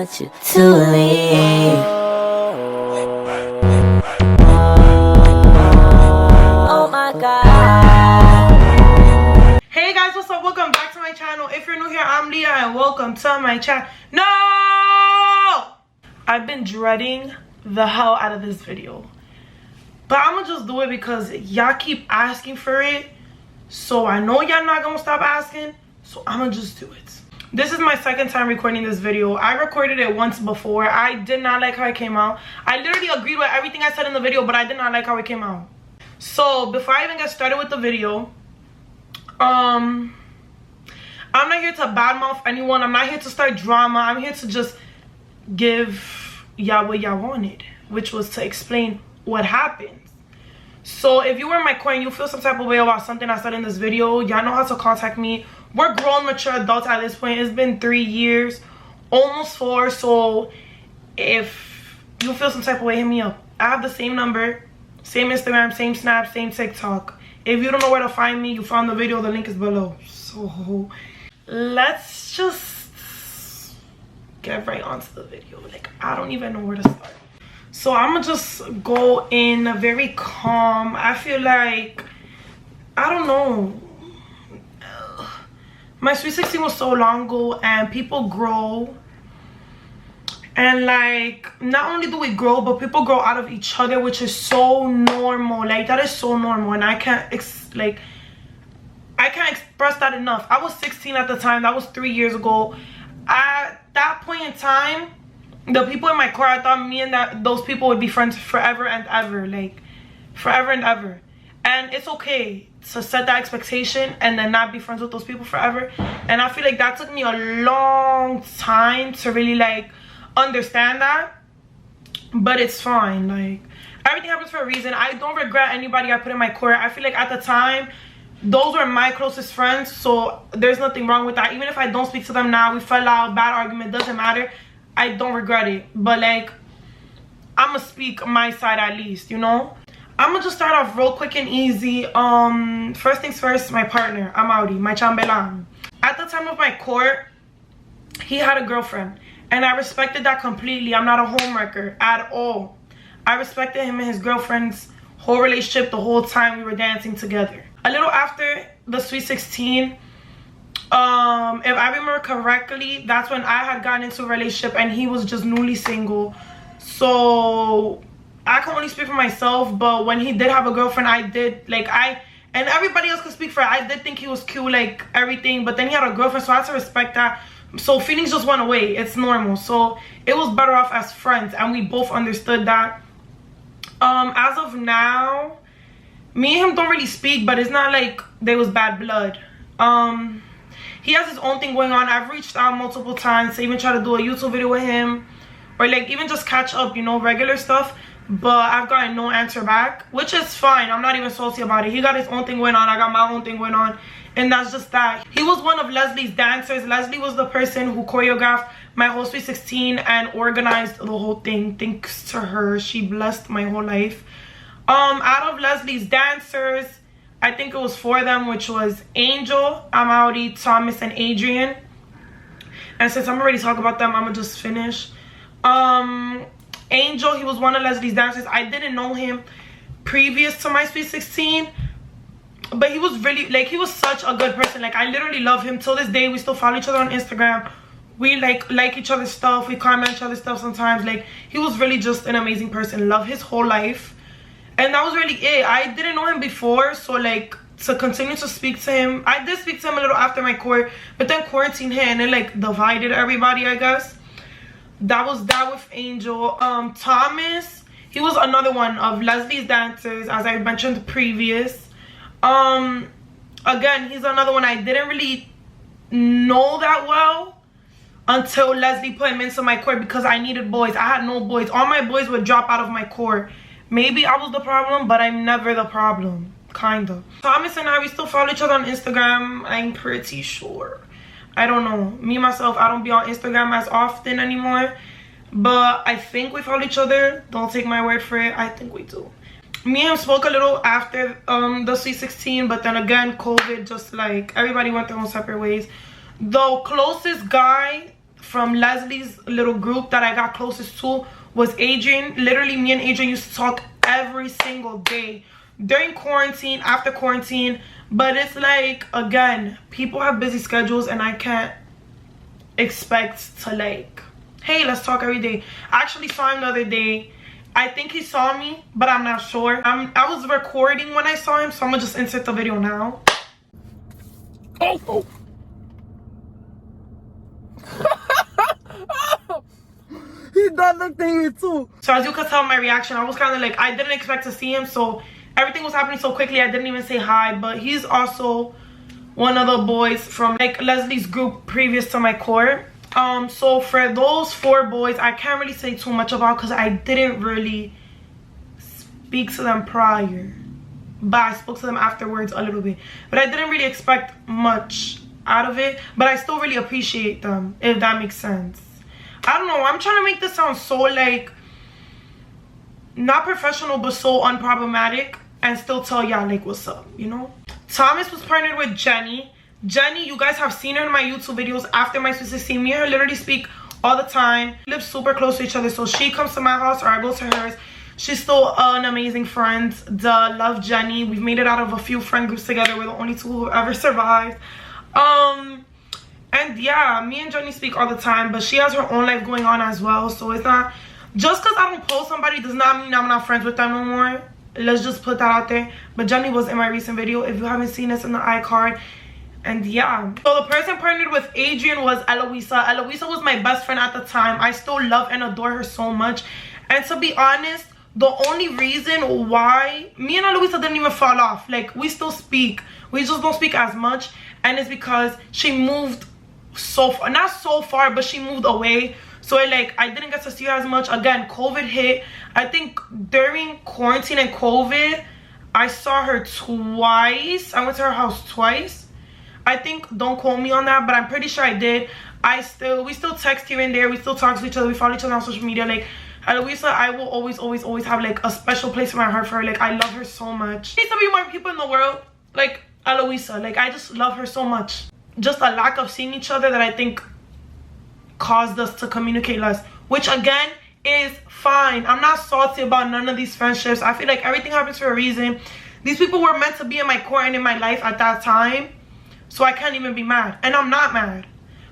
want you to leave. Oh my God. Hey guys, what's up? Welcome back to my channel. If you're new here, I'm Leah and welcome to my channel. No! I've been dreading the hell out of this video, but I'm gonna just do it because y'all keep asking for it. So I know y'all not gonna stop asking, so I'm gonna just do it. This is my second time recording this video. I recorded it once before. I did not like how it came out. I literally agreed with everything I said in the video, but I did not like how it came out. So before I even get started with the video, I'm not here to badmouth anyone. I'm not here to start drama. I'm here to just give y'all what y'all wanted, which was to explain what happened. So if you were in my coin, you feel some type of way about something I said in this video, y'all know how to contact me. We're grown, mature adults at this point. It's been 3 years, almost 4. So if you feel some type of way, hit me up. I have the same number, same Instagram, same Snap, same TikTok. If you don't know where to find me, you found the video, the link is below. So let's just get right onto the video. Like, I don't even know where to start. So I'm gonna just go in very calm. I feel like, I don't know, my Sweet 16 was so long ago, and people grow, and like, not only do we grow, but people grow out of each other, which is so normal. Like, that is so normal, and I can't express that enough. I was 16 at the time. That was 3 years ago. At that point in time, the people in my car, I thought me and those people would be friends forever and ever. Like, forever and ever. And it's okay to set that expectation and then not be friends with those people forever. And I feel like that took me a long time to really like understand that. But it's fine. Like, everything happens for a reason. I don't regret anybody I put in my court. I feel like at the time, those were my closest friends, so there's nothing wrong with that. Even if I don't speak to them now, we fell out, bad argument, doesn't matter. I don't regret it. But like, I'ma speak my side at least, you know. I'm gonna just start off real quick and easy. First things first, my partner, Amauri, my chambelan. At the time of my court, he had a girlfriend, and I respected that completely. I'm not a homewrecker at all. I respected him and his girlfriend's whole relationship the whole time we were dancing together. A little after the Sweet 16, if I remember correctly, that's when I had gotten into a relationship and he was just newly single. So I can only speak for myself, but when he did have a girlfriend, I did, like, and everybody else could speak for it, I did think he was cute, like, everything, but then he had a girlfriend, so I had to respect that. So feelings just went away. It's normal. So it was better off as friends, and we both understood that. As of now, me and him don't really speak, but it's not like there was bad blood. He has his own thing going on. I've reached out multiple times to even try to do a YouTube video with him, or like even just catch up, you know, regular stuff, but I've gotten no answer back, which is fine. I'm not even salty about it. He got his own thing going on, I got my own thing going on, and that's just that. He was one of Leslie's dancers. Leslie was the person who choreographed my whole Sweet 16 and organized the whole thing. Thanks to her, she blessed my whole life. Out of Leslie's dancers, I think it was 4 of them, which was Angel, Amauri, Thomas, and Adrian. And since I'm already talking about them, I'm gonna just finish. Angel, he was one of Leslie's dancers. I didn't know him previous to my Sweet 16, but he was really, like, he was such a good person. Like, I literally love him till this day. We still follow each other on Instagram. We like each other's stuff. We comment each other's stuff sometimes. Like, he was really just an amazing person. Love his whole life. And that was really it. I didn't know him before, so like, to continue to speak to him, I did speak to him a little after my court, but then quarantine hit and it like divided everybody, I guess. That was that with Angel. Thomas, he was another one of Leslie's dancers, as I mentioned previous. Again, he's another one I didn't really know that well until Leslie put him into my court, because I needed boys. I had no boys. All my boys would drop out of my court. Maybe I was the problem, but I'm never the problem, kind of. Thomas and I, we still follow each other on Instagram, I'm pretty sure. I don't know. Me, myself, I don't be on Instagram as often anymore, but I think we follow each other. Don't take my word for it. I think we do. Me and him spoke a little after the Sweet 16, but then again, COVID, just like, everybody went their own separate ways. The closest guy from Leslie's little group that I got closest to was Adrian. Literally, me and Adrian used to talk every single day during quarantine, after quarantine. But it's like, again, people have busy schedules and I can't expect to like, hey, let's talk every day. I actually saw him the other day. I think he saw me, but I'm not sure. I was recording when I saw him, so I'm gonna just insert the video now. Oh. He done the thing too. So as you can tell my reaction, I was kind of like, I didn't expect to see him, so everything was happening so quickly I didn't even say hi. But he's also one of the boys from like Leslie's group previous to my court. So for those 4 boys, I can't really say too much about because I didn't really speak to them prior, but I spoke to them afterwards a little bit. But I didn't really expect much out of it, but I still really appreciate them, if that makes sense. I don't know, I'm trying to make this sound so like not professional but so unproblematic and still tell y'all like what's up, you know. Thomas was partnered with Jenny. Jenny, you guys have seen her in my YouTube videos after my sister. See me and her literally speak all the time. We live super close to each other, so she comes to my house or I go to hers. She's still an amazing friend. Love Jenny. We've made it out of a few friend groups together. We're the only 2 who ever survived. And yeah, me and Jenny speak all the time, but she has her own life going on as well. So it's not, just because I don't post somebody does not mean I'm not friends with them no more. Let's just put that out there. But Jenny was in my recent video if you haven't seen this in the iCard. And yeah, so the person partnered with Adrian was Eloisa. Eloisa was my best friend at the time. I still love and adore her so much. And to be honest, the only reason why me and Eloisa didn't even fall off, like we still speak, we just don't speak as much, and it's because she moved so far, not so far, but she moved away. So like I didn't get to see her as much. Again, COVID hit. I think during quarantine and COVID I saw her twice. I went to her house twice, I think. Don't quote me on that, but I'm pretty sure I did. We still text here and there. We still talk to each other. We follow each other on social media. Like Eloisa, I will always have like a special place in my heart for her. Like I love her so much. There needs to be more people in the world like Eloisa. Like I just love her so much. Just a lack of seeing each other that I think caused us to communicate less, which again is fine. I'm not salty about none of these friendships. I feel like everything happens for a reason. These people were meant to be in my court and in my life at that time, so I can't even be mad, and I'm not mad.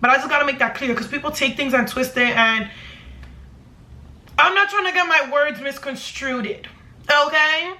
But I just gotta make that clear because people take things and twist it, and I'm not trying to get my words misconstrued. Okay.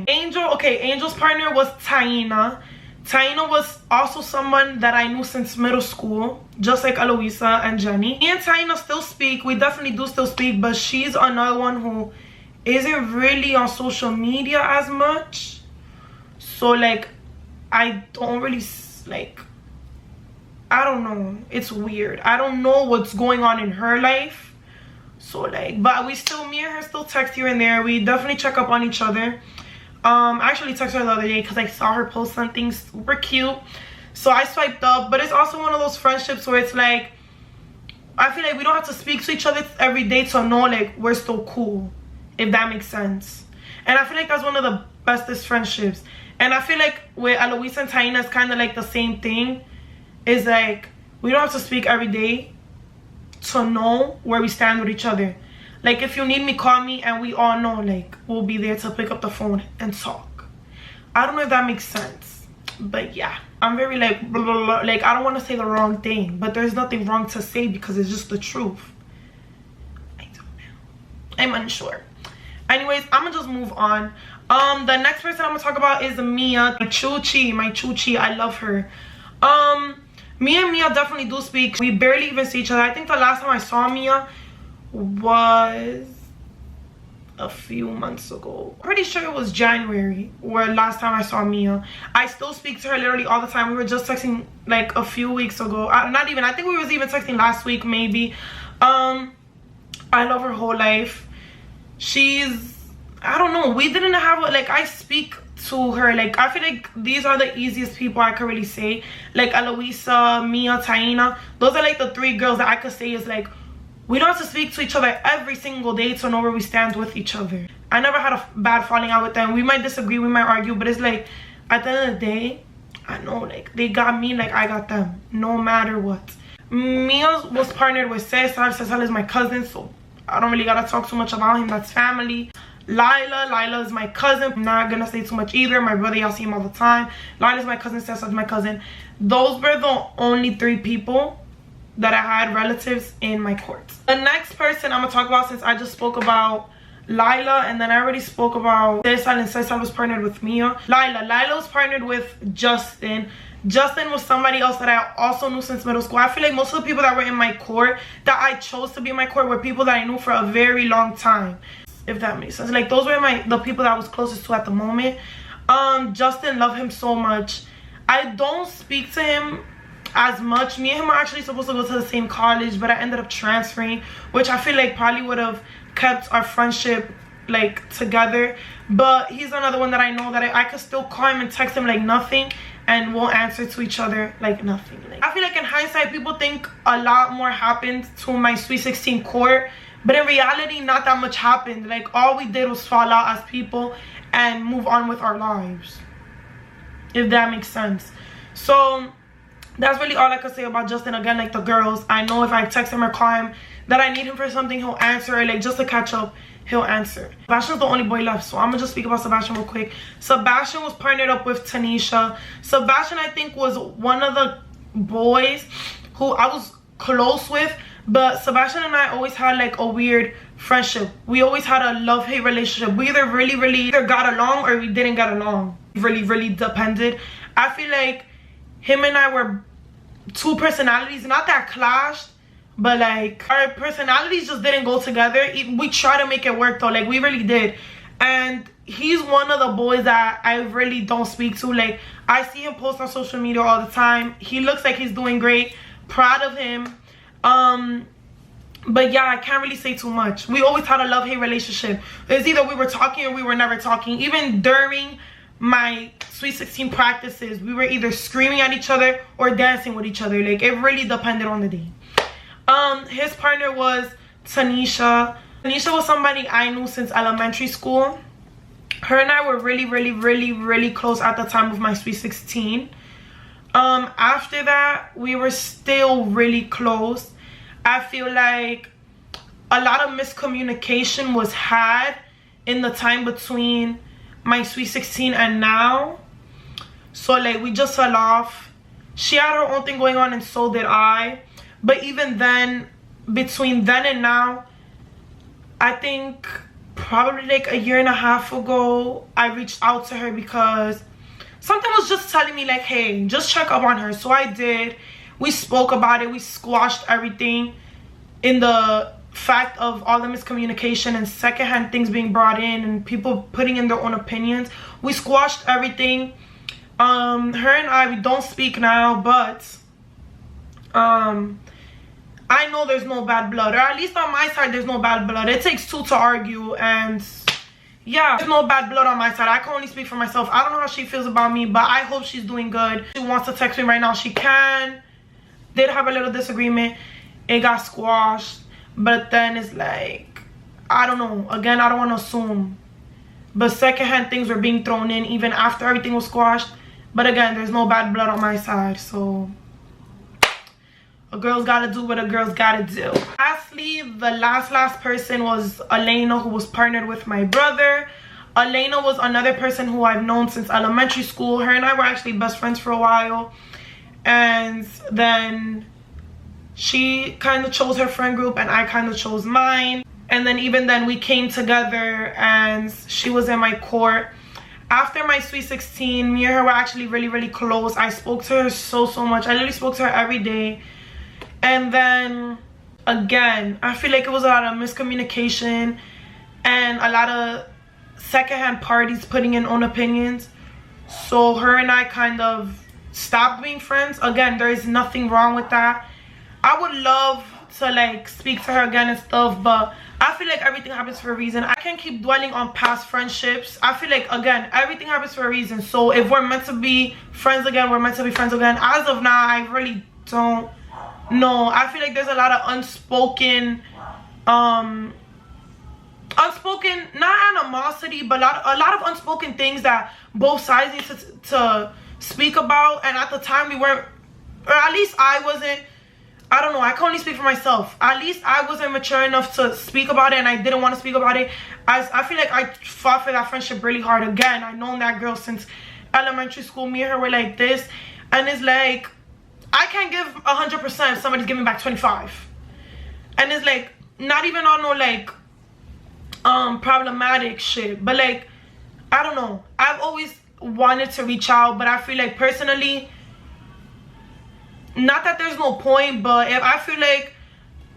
Angel's partner was Taina. Taina was also someone that I knew since middle school, just like Eloisa and Jenny. Me and Taina still speak. We definitely do still speak, but she's another one who isn't really on social media as much. So like I don't really like, I don't know, it's weird. I don't know what's going on in her life. So like, but we still, me and her still text here and there. We definitely check up on each other. I actually texted her the other day because I saw her post something super cute, so I swiped up. But it's also one of those friendships where it's like, I feel like we don't have to speak to each other every day to know like we're still cool, if that makes sense. And I feel like that's one of the bestest friendships. And I feel like with Eloisa and Taina it's kind of like the same thing. It's like we don't have to speak every day to know where we stand with each other. Like if you need me, call me, and we all know like we'll be there to pick up the phone and talk. I don't know if that makes sense, but yeah, I'm very like blah, blah, blah. Like I don't want to say the wrong thing, but there's nothing wrong to say because it's just the truth. I don't know, I'm unsure. Anyways, I'm gonna just move on. The next person I'm gonna talk about is Mia, my chuchi. I love her. Me and Mia definitely do speak. We barely even see each other. I think the last time I saw Mia was a few months ago. Pretty sure it was January where last time I saw Mia. I still speak to her literally all the time. We were just texting like a few weeks ago. Not even, I think we was even texting last week maybe. I love her whole life. She's, I don't know, we didn't have like, I speak to her, like I feel like these are the easiest people I could really say. Like Eloisa, Mia, Taina, those are like the 3 girls that I could say is like, we don't have to speak to each other every single day to know where we stand with each other. I never had a bad falling out with them. We might disagree, we might argue, but it's like at the end of the day, I know like they got me like I got them, no matter what. Mia was partnered with Cesar. Cesar is my cousin, so I don't really gotta talk too much about him. That's family. Lila is my cousin. I'm not gonna say too much either. My brother, y'all see him all the time. Lila's my cousin. Cesar's my cousin. Those were the only 3 people that I had relatives in my court. The next person I'm gonna talk about, since I just spoke about Lila and then I already spoke about Cesar, and Cesar was partnered with Mia. Lila was partnered with Justin. Justin was somebody else that I also knew since middle school. I feel like most of the people that were in my court that I chose to be in my court were people that I knew for a very long time, if that makes sense. Like, those were the people that I was closest to at the moment. Justin, love him so much. I don't speak to him as much. Me and him are actually supposed to go to the same college, but I ended up transferring, which I feel like probably would have kept our friendship like together. But he's another one that I know that I could still call him and text him like nothing, and we'll answer to each other like nothing. Like, I feel like in hindsight, people think a lot more happened to my Sweet 16 court, but in reality, not that much happened. Like, all we did was fall out as people and move on with our lives, if that makes sense. So that's really all I could say about Justin. Again, like the girls, I know if I text him or call him that I need him for something, he'll answer. Like, just to catch up, he'll answer. Sebastian's the only boy left, so I'm gonna just speak about Sebastian real quick. Sebastian was partnered up with Tanisha. Sebastian, I think, was one of the boys who I was close with, but Sebastian and I always had like a weird friendship. We always had a love-hate relationship. We either really either got along or we didn't get along. Really depended. I feel like him and I were 2 personalities, not that clashed, but like our personalities just didn't go together. We tried to make it work though, like we really did. And he's one of the boys that I really don't speak to. Like, I see him post on social media all the time. He looks like he's doing great. Proud of him. But yeah, I can't really say too much. We always had a love-hate relationship. It's either we were talking or we were never talking. Even during my Sweet 16 practices, we were either screaming at each other or dancing with each other. Like, it really depended on the day. His partner was Tanisha. Tanisha was somebody I knew since elementary school. Her and I were really close at the time of my Sweet 16. After that, we were still really close. I feel like a lot of miscommunication was had in the time between my Sweet 16 and now. So like, we just fell off. She had her own thing going on and so did I. But even then, between then and now, I think probably like a year and a half ago, I reached out to her because something was just telling me like, hey, just check up on her. So I did. We spoke about it. We squashed everything in the fact of all the miscommunication and secondhand things being brought in and people putting in their own opinions. We squashed everything. Her and I, we don't speak now, but I know there's no bad blood, or at least on my side there's no bad blood. It takes 2 to argue, and yeah, there's no bad blood on my side. I can only speak for myself. I don't know how she feels about me, but I hope she's doing good. She wants to text me right now, she can. Did have a little disagreement. It got squashed, but then it's like, I don't know. Again, I don't want to assume, but secondhand things were being thrown in even after everything was squashed. But again, there's no bad blood on my side, so a girl's gotta do what a girl's gotta do. Lastly, the last person was Elena, who was partnered with my brother. Elena was another person who I've known since elementary school. Her and I were actually best friends for a while, and then she kind of chose her friend group and I kind of chose mine. And then even then we came together and she was in my court. After my Sweet 16, me and her were actually really close. I spoke to her so much. I literally spoke to her every day. And then again, I feel like it was a lot of miscommunication and a lot of secondhand parties putting in own opinions. So her and I kind of stopped being friends. Again, there is nothing wrong with that. I would love to like speak to her again and stuff, but I feel like everything happens for a reason. I can't keep dwelling on past friendships. I feel like, again, everything happens for a reason. So if we're meant to be friends again, we're meant to be friends again. As of now, I really don't know. I feel like there's a lot of unspoken not animosity, but a lot of unspoken things that both sides need to speak about. And at the time we weren't, or at least I wasn't I don't know, I can only speak for myself. At least I wasn't mature enough to speak about it, and I didn't want to speak about it. I feel like I fought for that friendship really hard. Again, I've known that girl since elementary school. Me and her were like this, and it's like I can't give 100% if somebody's giving back 25. And it's like not even on no like problematic shit, but like I don't know, I've always wanted to reach out, but I feel like personally, not that there's no point, but if I feel like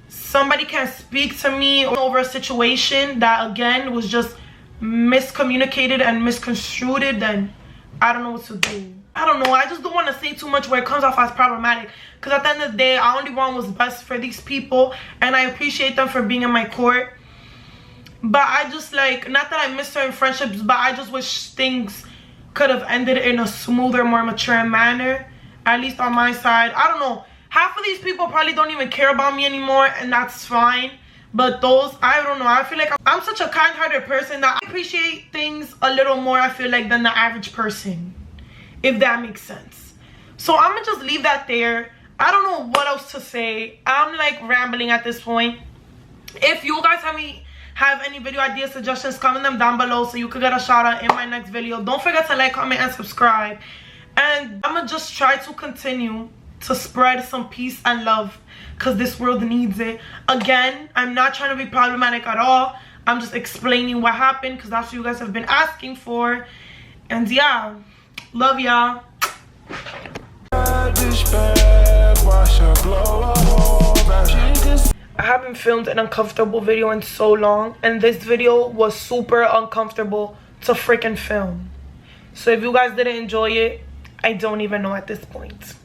somebody can speak to me over a situation that again was just miscommunicated and misconstrued, then I don't know what to do. I don't know, I just don't want to say too much where it comes off as problematic, because at the end of the day, I only want what's best for these people, and I appreciate them for being in my court. But I just like, not that I miss certain friendships, but I just wish things could have ended in a smoother, more mature manner, at least on my side. I don't know, half of these people probably don't even care about me anymore, and that's fine. But those, I don't know, I feel like I'm such a kind-hearted person that I appreciate things a little more, I feel like, than the average person, if that makes sense. So I'm gonna just leave that there. I don't know what else to say. I'm like rambling at this point. If you guys have any video ideas, suggestions, comment them down below so you could get a shout out in my next video. Don't forget to like, comment, and subscribe. And I'm gonna just try to continue to spread some peace and love, because this world needs it. Again, I'm not trying to be problematic at all. I'm just explaining what happened, because that's what you guys have been asking for. And yeah, love y'all. I haven't filmed an uncomfortable video in so long, and this video was super uncomfortable to freaking film. So if you guys didn't enjoy it, I don't even know at this point.